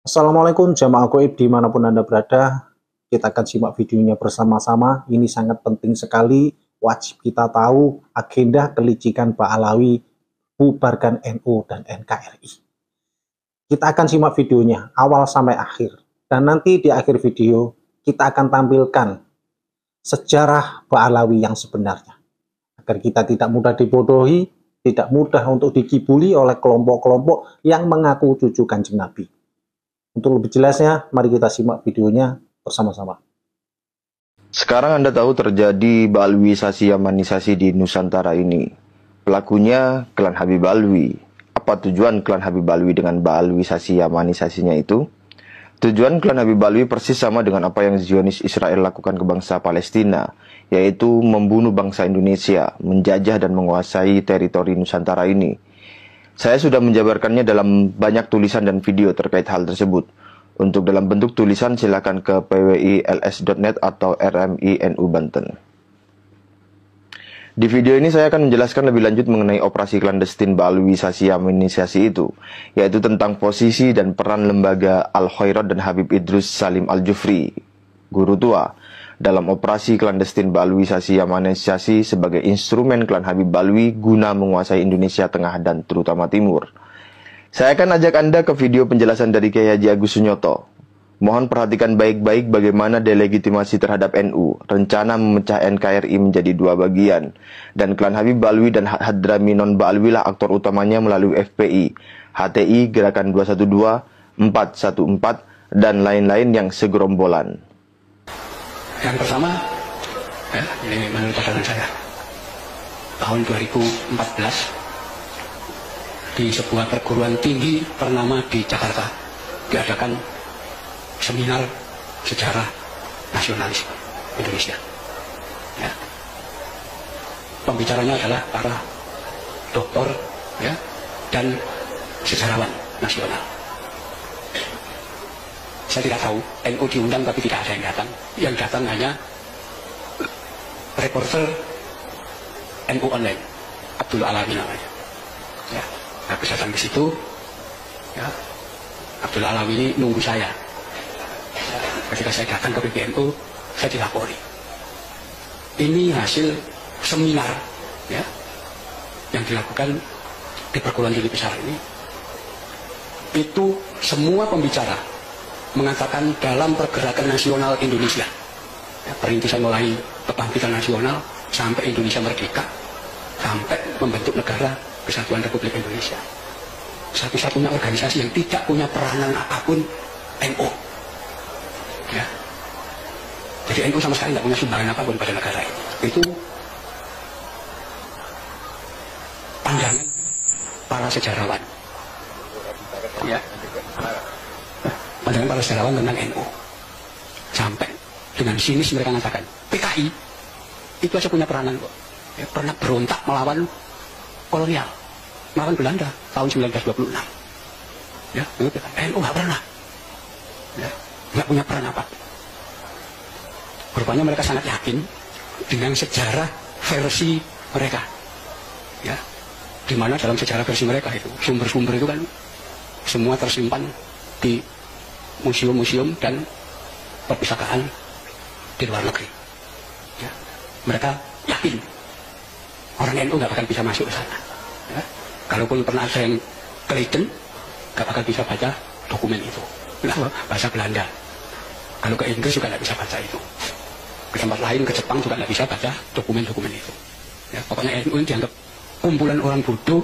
Assalamualaikum jamaah goib dimanapun Anda berada. Kita akan simak videonya bersama-sama. Ini sangat penting sekali. Wajib kita tahu agenda kelicikan Pak Alawi bubarkan NU dan NKRI. Kita akan simak videonya awal sampai akhir. Dan nanti di akhir video kita akan tampilkan sejarah Pak Alawi yang sebenarnya. Agar kita tidak mudah dibodohi, tidak mudah untuk dikibuli oleh kelompok-kelompok yang mengaku cucu Kanjeng Nabi. Untuk lebih jelasnya, mari kita simak videonya bersama-sama. Sekarang Anda tahu terjadi Balwisasi Yamanisasi di Nusantara ini. Pelakunya klan Habib Alwi. Apa tujuan klan Habib Alwi dengan Balwisasi Yamanisasinya itu? Tujuan klan Habib Alwi persis sama dengan apa yang Zionis Israel lakukan ke bangsa Palestina, yaitu membunuh bangsa Indonesia, menjajah dan menguasai teritori Nusantara ini. Saya sudah menjabarkannya dalam banyak tulisan dan video terkait hal tersebut. Untuk dalam bentuk tulisan silakan ke pwils.net atau RMI NU Banten. Di video ini saya akan menjelaskan lebih lanjut mengenai operasi klandestin Balwisasi Yamanisasi itu, yaitu tentang posisi dan peran lembaga Al-Khairat dan Habib Idrus Salim Al-Jufri, guru tua, dalam operasi klandestin Balwisasi Yamanisasi sebagai instrumen klan Habib Balwi guna menguasai Indonesia Tengah dan terutama Timur. Saya akan ajak Anda ke video penjelasan dari Kiai Haji Agus Sunyoto. Mohon perhatikan baik-baik bagaimana delegitimasi terhadap NU, rencana memecah NKRI menjadi dua bagian, dan klan Habib Balwi dan Hadrami Non Ba'alwi lah aktor utamanya melalui FPI, HTI, Gerakan 212, 414, dan lain-lain yang segerombolan. Yang pertama, ini menurut pandangan saya, tahun 2014 di sebuah perguruan tinggi ternama di Jakarta diadakan seminar sejarah nasionalis Indonesia. Ya. Pembicaranya adalah para doktor, ya, dan sejarawan nasional. Saya tidak tahu, NU diundang tapi tidak ada yang datang. Yang datang hanya reporter NU online, Abdul Alawi namanya. Ya, habis datang ke situ, ya, Abdul Alawi ini nunggu saya. Ya, ketika saya datang ke PBNU, saya dilapori. Ini hasil seminar, ya, yang dilakukan di perguruan tinggi besar ini. Itu semua pembicara mengatakan dalam pergerakan nasional Indonesia, ya, perintisan mulai kebangkitan nasional sampai Indonesia merdeka, sampai membentuk negara Kesatuan Republik Indonesia, satu-satunya organisasi yang tidak punya peranan apapun NU. Ya. Jadi NU sama sekali tidak punya sumbangan apapun pada negara ini. Itu pandangan para sejarawan. Ya. Pandangan para sejarawan tentang NU. Sampai dengan sinis mereka mengatakan PKI itu aja punya peranan kok, ya, pernah berontak melawan kolonial, melawan Belanda tahun 1926. Ya, NU nggak pernah, ya, nggak punya peran apa. Rupanya mereka sangat yakin dengan sejarah versi mereka, ya, di mana dalam sejarah versi mereka itu sumber-sumber itu kan semua tersimpan di museum-museum dan perpustakaan di luar negeri. Ya. Mereka yakin orang NU nggak bakal bisa masuk ke sana. Ya. Kalaupun pernah ada yang ke Leiden, nggak bakal bisa baca dokumen itu. Nah, bahasa Belanda. Kalau ke Inggris juga nggak bisa baca itu. Ke tempat lain, ke Jepang juga nggak bisa baca dokumen-dokumen itu. Ya, pokoknya NU ini dianggap kumpulan orang bodoh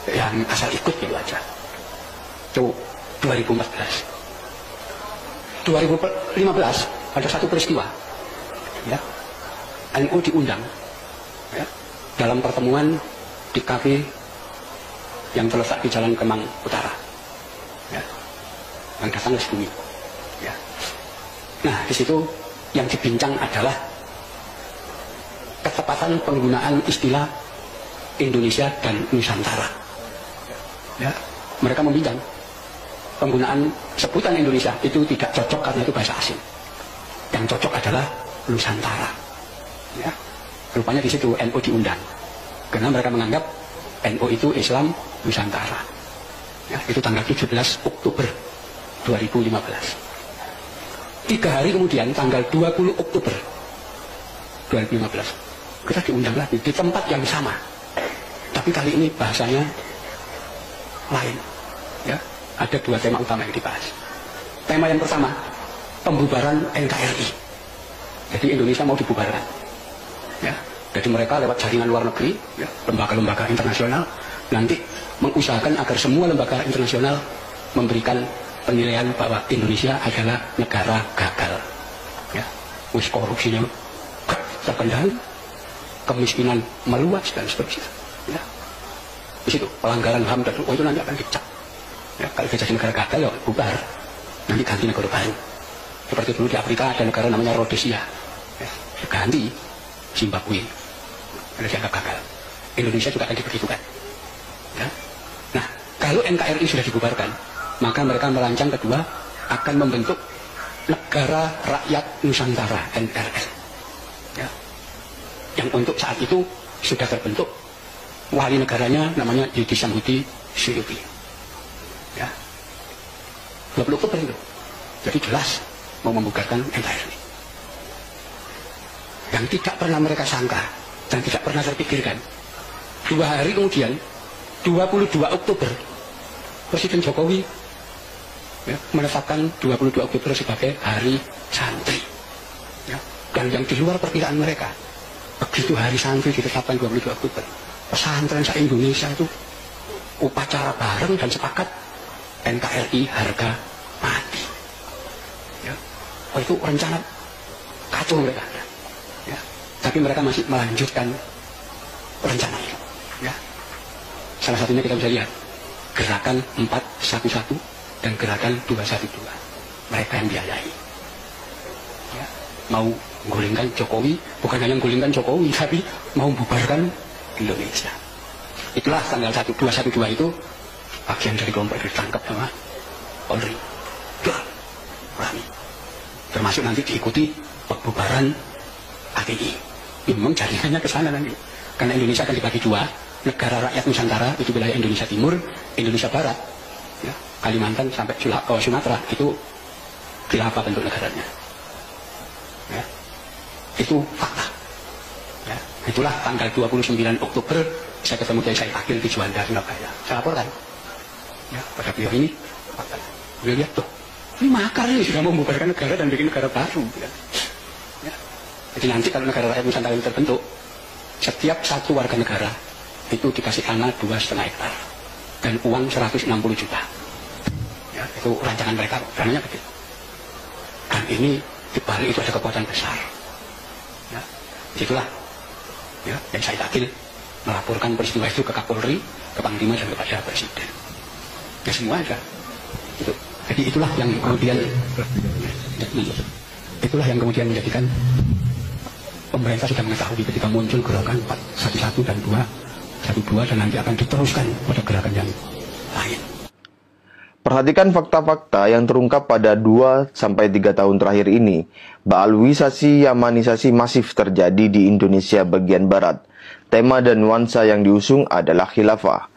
yang asal ikut gitu aja. Itu 2014. 2015 ada satu peristiwa, ya, NU diundang, ya, dalam pertemuan di kafe yang terletak di Jalan Kemang Utara, ya, yang datang ke sini, ya. Nah, di situ yang dibincang adalah ketepatan penggunaan istilah Indonesia dan Nusantara. Ya, mereka membincang penggunaan sebutan Indonesia itu tidak cocok karena itu bahasa asing. Yang cocok adalah Nusantara. Ya. Rupanya di situ NU diundang. Karena mereka menganggap NU itu Islam Nusantara. Ya, itu tanggal 17 Oktober 2015. 3 hari kemudian, tanggal 20 Oktober 2015, kita diundang lagi di tempat yang sama. Tapi kali ini bahasanya lain. Ya, ada 2 tema utama yang dibahas. Tema yang pertama, pembubaran NKRI. Jadi Indonesia mau dibubarkan. Ya, jadi mereka lewat jaringan luar negeri, ya, lembaga-lembaga internasional, nanti mengusahakan agar semua lembaga internasional memberikan penilaian bahwa Indonesia adalah negara gagal. Ya, wis korupsinya terkendali, kemiskinan meluas dan seterusnya. Ya, di situ pelanggaran HAM dan itu nanti akan dicap. Ya, kalau jadi negara gagal ya bubar, nanti ganti negara baru. Seperti dulu di Afrika ada negara namanya Rhodesia, ya, ganti Zimbabwe, ada dianggap gagal. Indonesia juga akan dibegitukan. Ya. Nah, kalau NKRI sudah dibubarkan, maka mereka merancang kedua akan membentuk Negara Rakyat Nusantara (NRN). Ya. Yang untuk saat itu sudah terbentuk, wali negaranya namanya Didi Samhudi Suyuti. Ya. 20 Oktober itu. Jadi jelas mau membubarkan NKRI. Yang tidak pernah mereka sangka dan tidak pernah terpikirkan, 2 hari kemudian, 22 Oktober, Presiden Jokowi, ya, menetapkan 22 Oktober sebagai Hari Santri. Ya. Dan yang di luar perkiraan mereka, begitu Hari Santri ditetapkan 22 Oktober, pesantren se-Indonesia itu upacara bareng dan sepakat NKRI harga mati. Ya. Oh, itu rencana kacau mereka. Ya. Tapi mereka masih melanjutkan rencana itu. Ya. Salah satunya kita bisa lihat gerakan 411 dan gerakan 212. Mereka yang biayai. Ya. Mau menggulingkan Jokowi, bukan hanya menggulingkan Jokowi, tapi mau membubarkan Indonesia. Itulah tanggal 212 itu bagian dari kelompok itu ditangkap sama Polri. Rami. Termasuk nanti diikuti pembubaran ATI. Memang jaringannya ke sana nanti. Karena Indonesia akan dibagi 2, Negara Rakyat Nusantara itu wilayah Indonesia Timur, Indonesia Barat, ya, Kalimantan sampai Sumatera itu khilafah bentuk negaranya. Ya. Itu fakta. Ya. Itulah tanggal 29 Oktober saya ketemu Kiai Said Akil di Juanda, Surabaya. Saya laporkan. Ya, pada beliau ini fakta. Beliau lihat tuh, ini makar nih sudah membubarkan negara dan bikin negara baru. Ya. Ya. Jadi nanti kalau Negara Rakyat Nusantara itu terbentuk, setiap satu warga negara itu dikasih tanah 2,5 hektar dan uang 160 juta. Ya, itu rancangan mereka, dananya gede. Dan ini di balik itu ada kekuatan besar. Ya, itulah. Ya, yang saya Akil melaporkan peristiwa itu ke Kapolri, ke Panglima dan kepada Presiden. Ya semua ada. Itu. Jadi itulah yang kemudian menjadikan pemerintah sudah mengetahui ketika muncul gerakan 411 dan 212 dan nanti akan diteruskan pada gerakan yang lain. Perhatikan fakta-fakta yang terungkap pada 2-3 tahun terakhir ini. Baalwisasi Yamanisasi masif terjadi di Indonesia bagian barat. Tema dan nuansa yang diusung adalah khilafah.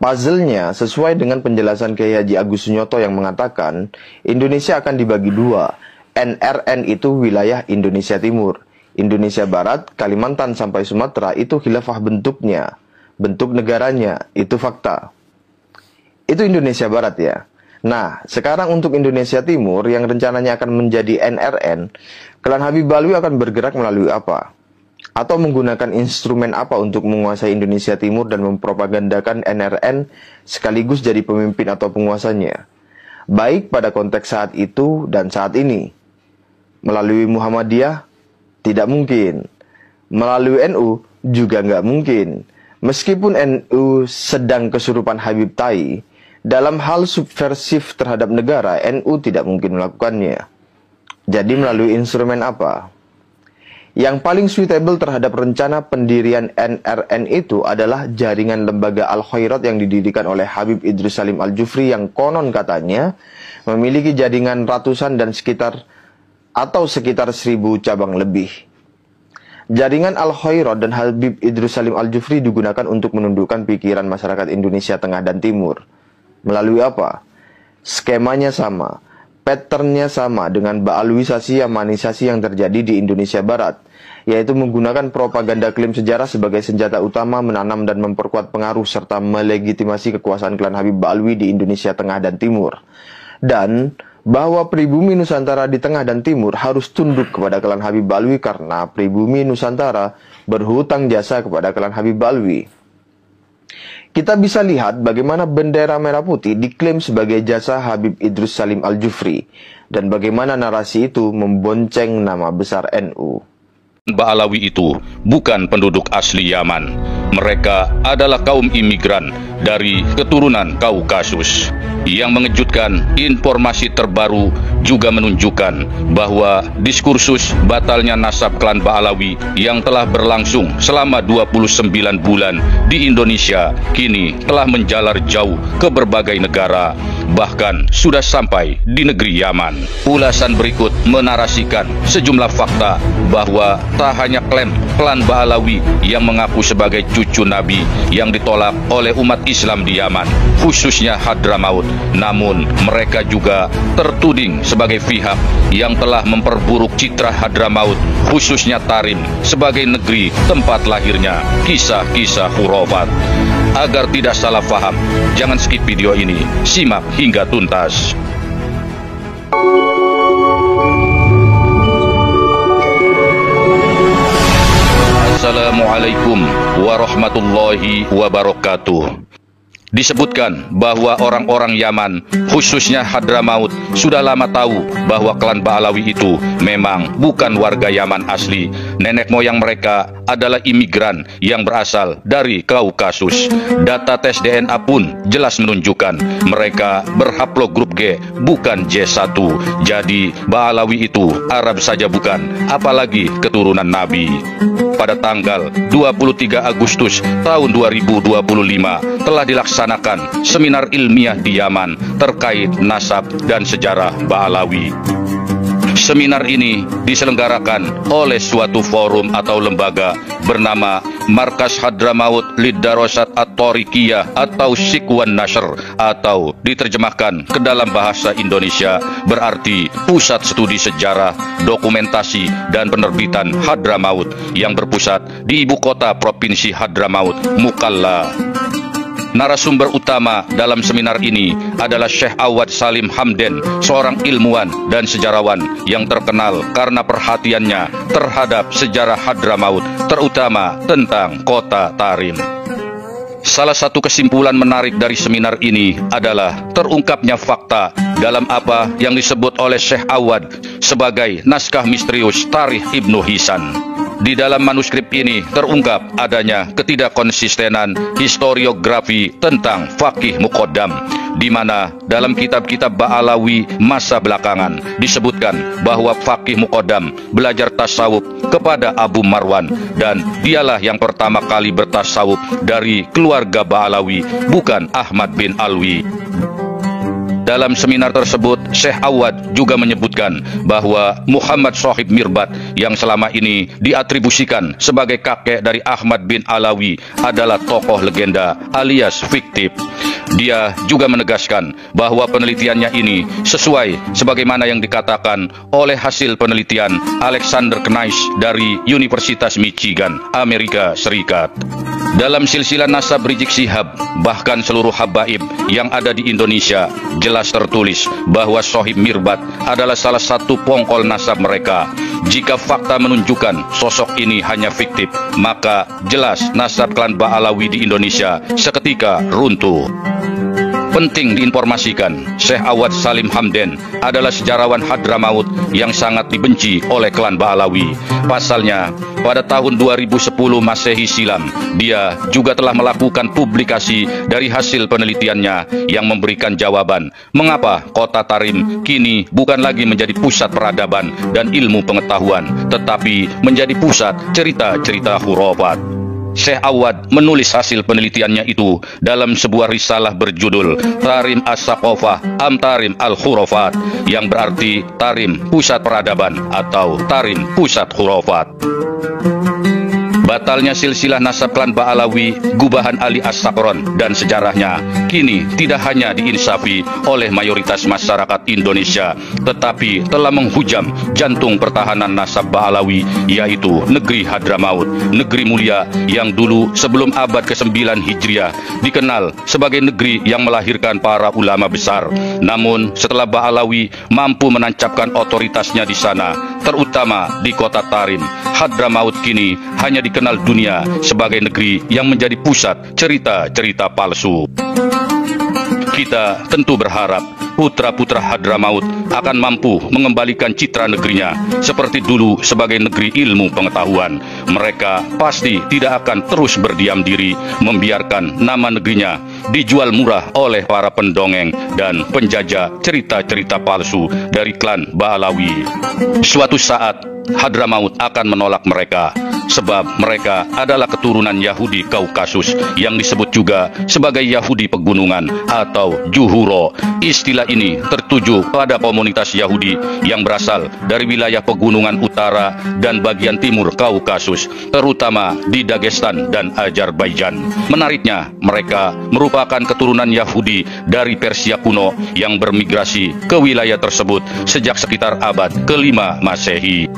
Puzzle-nya sesuai dengan penjelasan Kiai Haji Agus Sunyoto yang mengatakan Indonesia akan dibagi 2. NRN itu wilayah Indonesia Timur. Indonesia Barat, Kalimantan sampai Sumatera itu khilafah bentuknya. Bentuk negaranya, itu fakta. Itu Indonesia Barat ya. Nah, sekarang untuk Indonesia Timur yang rencananya akan menjadi NRN, klan Habib Alwi akan bergerak melalui apa? Atau menggunakan instrumen apa untuk menguasai Indonesia Timur dan mempropagandakan NRN sekaligus jadi pemimpin atau penguasanya? Baik pada konteks saat itu dan saat ini. Melalui Muhammadiyah? Tidak mungkin. Melalui NU? Juga nggak mungkin. Meskipun NU sedang kesurupan Habib Tai, dalam hal subversif terhadap negara, NU tidak mungkin melakukannya. Jadi melalui instrumen apa? Yang paling suitable terhadap rencana pendirian NRN itu adalah jaringan lembaga Al-Khairat yang didirikan oleh Habib Idrus Salim Al-Jufri yang konon katanya memiliki jaringan ratusan dan sekitar 1.000 cabang lebih. Jaringan Al-Khairat dan Habib Idrus Salim Al-Jufri digunakan untuk menundukkan pikiran masyarakat Indonesia Tengah dan Timur. Melalui apa? Skemanya sama. patternnya sama dengan ba'alwisasi yamanisasi yang terjadi di Indonesia Barat, yaitu menggunakan propaganda klaim sejarah sebagai senjata utama menanam dan memperkuat pengaruh serta melegitimasi kekuasaan klan Habib Ba'alwi di Indonesia Tengah dan Timur. Dan bahwa pribumi Nusantara di Tengah dan Timur harus tunduk kepada klan Habib Ba'alwi karena pribumi Nusantara berhutang jasa kepada klan Habib Ba'alwi. Kita bisa lihat bagaimana bendera merah putih diklaim sebagai jasa Habib Idrus Salim Al-Jufri dan bagaimana narasi itu membonceng nama besar NU. Ba'alawi itu bukan penduduk asli Yaman. Mereka adalah kaum imigran dari keturunan Kaukasus. Yang mengejutkan, informasi terbaru juga menunjukkan bahwa diskursus batalnya nasab klan Ba'alawi yang telah berlangsung selama 29 bulan di Indonesia kini telah menjalar jauh ke berbagai negara, bahkan sudah sampai di negeri Yaman. Ulasan berikut menarasikan sejumlah fakta bahwa tak hanya klaim klan Ba'alawi yang mengaku sebagai cucu Nabi yang ditolak oleh umat Islam di Yaman, khususnya Hadramaut, namun mereka juga tertuding sebagai pihak yang telah memperburuk citra Hadramaut, khususnya Tarim, sebagai negeri tempat lahirnya kisah-kisah khurafat. Agar tidak salah paham, jangan skip video ini, simak hingga tuntas. Assalamualaikum warahmatullahi wabarakatuh. Disebutkan bahwa orang-orang Yaman, khususnya Hadramaut, sudah lama tahu bahwa klan Ba'alawi itu memang bukan warga Yaman asli. Nenek moyang mereka adalah imigran yang berasal dari Kaukasus. Data tes DNA pun jelas menunjukkan mereka berhaplogrup G, bukan J1. Jadi Ba'alawi itu Arab saja bukan, apalagi keturunan Nabi. Pada tanggal 23 Agustus tahun 2025 telah dilaksanakan seminar ilmiah di Yaman terkait nasab dan sejarah Ba'alawi. Seminar ini diselenggarakan oleh suatu forum atau lembaga bernama Markas Hadramaut Lidarosat At-Torikiyah atau Sikwan Nasr, atau diterjemahkan ke dalam bahasa Indonesia berarti Pusat Studi Sejarah, Dokumentasi, dan Penerbitan Hadramaut yang berpusat di ibu kota Provinsi Hadramaut, Mukalla. Narasumber utama dalam seminar ini adalah Syekh Awad Salim Hamden, seorang ilmuwan dan sejarawan yang terkenal karena perhatiannya terhadap sejarah Hadramaut, terutama tentang kota Tarim. Salah satu kesimpulan menarik dari seminar ini adalah terungkapnya fakta dalam apa yang disebut oleh Syekh Awad sebagai naskah misterius Tarikh Ibnu Hisan. Di dalam manuskrip ini terungkap adanya ketidakkonsistenan historiografi tentang Faqih Muqaddam, di mana dalam kitab-kitab Ba'alawi masa belakangan disebutkan bahwa Faqih Muqaddam belajar tasawuf kepada Abu Marwan dan dialah yang pertama kali bertasawuf dari keluarga Ba'alawi, bukan Ahmad bin Alwi. Dalam seminar tersebut, Syekh Awad juga menyebutkan bahwa Muhammad Sohib Mirbat yang selama ini diatribusikan sebagai kakek dari Ahmad bin Alawi adalah tokoh legenda alias fiktif. Dia juga menegaskan bahwa penelitiannya ini sesuai sebagaimana yang dikatakan oleh hasil penelitian Alexander Knight dari Universitas Michigan, Amerika Serikat. Dalam silsilah nasab Rizik Syihab, bahkan seluruh habaib yang ada di Indonesia, jelas tertulis bahwa Sohib Mirbat adalah salah satu pongkol nasab mereka. Jika fakta menunjukkan sosok ini hanya fiktif, maka jelas nasab klan Ba'alawi di Indonesia seketika runtuh. Penting diinformasikan, Syekh Awad Salim Hamden adalah sejarawan Hadramaut yang sangat dibenci oleh klan Ba'alawi. Pasalnya, pada tahun 2010 Masehi silam, dia juga telah melakukan publikasi dari hasil penelitiannya yang memberikan jawaban mengapa kota Tarim kini bukan lagi menjadi pusat peradaban dan ilmu pengetahuan, tetapi menjadi pusat cerita-cerita khurafat. Syekh Awad menulis hasil penelitiannya itu dalam sebuah risalah berjudul Tarim As-Saqafah Am Tarim Al-Khurafat, yang berarti Tarim Pusat Peradaban atau Tarim Pusat Khurafat. batalnya silsilah nasab klan Ba'alawi, gubahan Ali As-Sakron dan sejarahnya kini tidak hanya diinsafi oleh mayoritas masyarakat Indonesia, tetapi telah menghujam jantung pertahanan nasab Ba'alawi, yaitu negeri Hadramaut, negeri mulia yang dulu sebelum abad ke-9 Hijriah dikenal sebagai negeri yang melahirkan para ulama besar. Namun setelah Ba'alawi mampu menancapkan otoritasnya di sana, terutama di kota Tarim, Hadramaut kini hanya dikenal dunia sebagai negeri yang menjadi pusat cerita-cerita palsu. Kita tentu berharap putra-putra Hadramaut akan mampu mengembalikan citra negerinya seperti dulu sebagai negeri ilmu pengetahuan. Mereka pasti tidak akan terus berdiam diri membiarkan nama negerinya dijual murah oleh para pendongeng dan penjajah cerita-cerita palsu dari klan Ba'alawi. Suatu saat Hadramaut akan menolak mereka, sebab mereka adalah keturunan Yahudi Kaukasus yang disebut juga sebagai Yahudi pegunungan atau Juhuro. Istilah ini tertuju pada komunitas Yahudi yang berasal dari wilayah pegunungan utara dan bagian timur Kaukasus, terutama di Dagestan dan Azerbaijan. Menariknya, mereka merupakan keturunan Yahudi dari Persia kuno yang bermigrasi ke wilayah tersebut sejak sekitar abad ke-5 Masehi.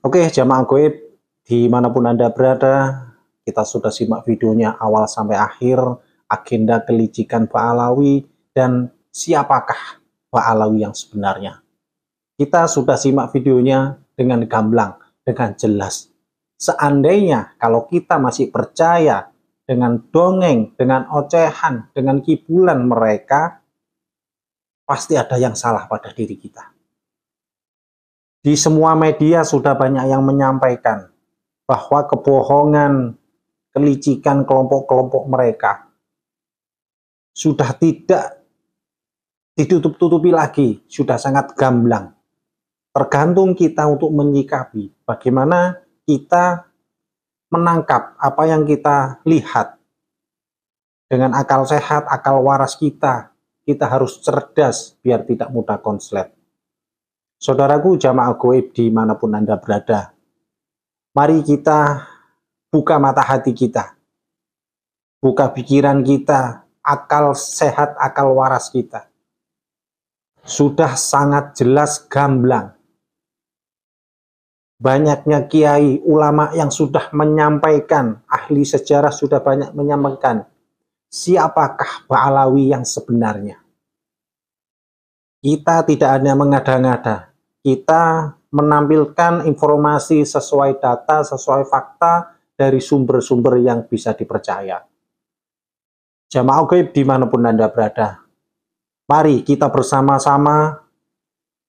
Oke, jamaah goib dimanapun Anda berada, kita sudah simak videonya awal sampai akhir, agenda kelicikan Ba'alawi dan siapakah Ba'alawi yang sebenarnya. Kita sudah simak videonya dengan gamblang, dengan jelas. Seandainya kalau kita masih percaya dengan dongeng, dengan ocehan, dengan kibulan mereka, pasti ada yang salah pada diri kita. Di semua media sudah banyak yang menyampaikan bahwa kebohongan, kelicikan kelompok-kelompok mereka sudah tidak ditutup-tutupi lagi, sudah sangat gamblang. Tergantung kita untuk menyikapi bagaimana kita menangkap apa yang kita lihat. Dengan akal sehat, akal waras kita harus cerdas biar tidak mudah konslet. Saudaraku jamaah goib dimanapun Anda berada, mari kita buka mata hati kita, buka pikiran kita, akal sehat, akal waras kita. Sudah sangat jelas gamblang. Banyaknya kiai, ulama yang sudah menyampaikan, ahli sejarah sudah banyak menyampaikan, siapakah Ba'alawi yang sebenarnya. Kita tidak hanya mengada-ngada, kita menampilkan informasi sesuai data, sesuai fakta dari sumber-sumber yang bisa dipercaya. Jamaah gaib dimanapun Anda berada, mari kita bersama-sama,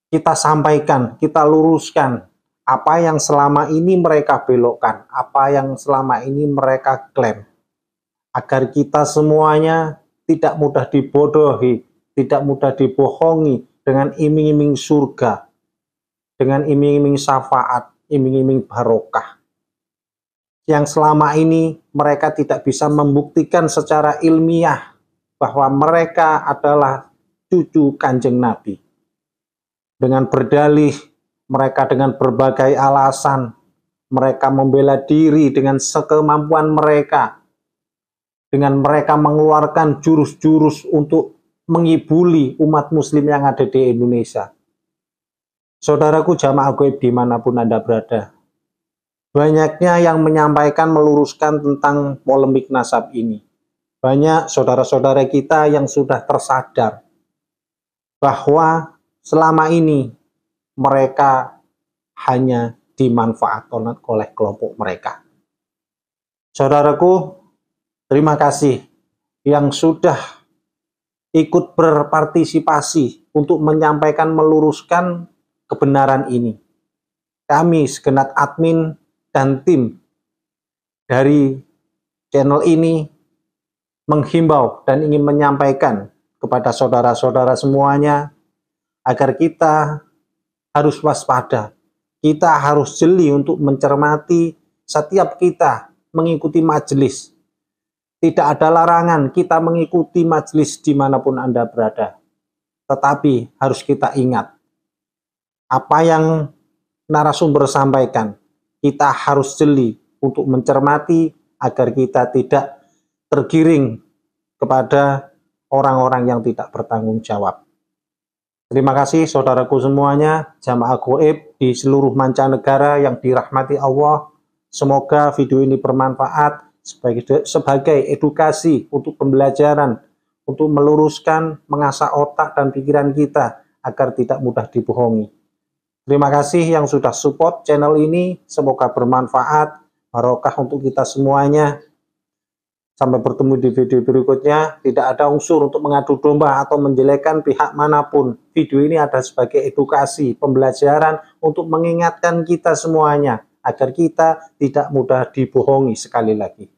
kita sampaikan, kita luruskan apa yang selama ini mereka belokkan, apa yang selama ini mereka klaim, agar kita semuanya tidak mudah dibodohi, tidak mudah dibohongi dengan iming-iming surga, dengan iming-iming syafaat, iming-iming barokah. Yang selama ini mereka tidak bisa membuktikan secara ilmiah bahwa mereka adalah cucu Kanjeng Nabi. Dengan berdalih, mereka dengan berbagai alasan, mereka membela diri dengan sekemampuan mereka, dengan mereka mengeluarkan jurus-jurus untuk mengibuli umat muslim yang ada di Indonesia. Saudaraku jamaah gaib dimanapun Anda berada, banyaknya yang menyampaikan, meluruskan tentang polemik nasab ini. Banyak saudara-saudara kita yang sudah tersadar bahwa selama ini mereka hanya dimanfaatkan oleh kelompok mereka. Saudaraku, terima kasih yang sudah ikut berpartisipasi untuk menyampaikan, meluruskan kebenaran ini. Kami segenap admin dan tim dari channel ini menghimbau dan ingin menyampaikan kepada saudara-saudara semuanya agar kita harus waspada, kita harus jeli untuk mencermati setiap kita mengikuti majelis. Tidak ada larangan kita mengikuti majelis dimanapun Anda berada. Tetapi harus kita ingat, apa yang narasumber sampaikan, kita harus jeli, untuk mencermati agar kita tidak tergiring kepada orang-orang yang tidak bertanggung jawab. Terima kasih saudaraku semuanya, jamaah gaib di seluruh mancanegara yang dirahmati Allah. Semoga video ini bermanfaat sebagai edukasi untuk pembelajaran, untuk meluruskan, mengasah otak dan pikiran kita agar tidak mudah dibohongi. Terima kasih yang sudah support channel ini, semoga bermanfaat, barokah untuk kita semuanya. Sampai bertemu di video berikutnya. Tidak ada unsur untuk mengadu domba atau menjelekkan pihak manapun. Video ini ada sebagai edukasi, pembelajaran untuk mengingatkan kita semuanya agar kita tidak mudah dibohongi sekali lagi.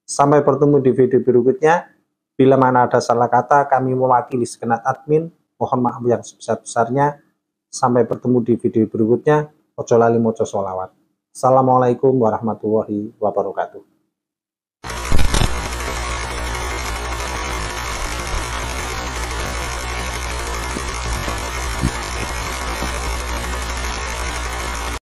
Sampai bertemu di video berikutnya. Bila mana ada salah kata, kami mewakili segenap admin. Mohon maaf yang sebesar-besarnya. Sampai bertemu di video berikutnya. Ojo lali moco sholawat. Assalamualaikum warahmatullahi wabarakatuh.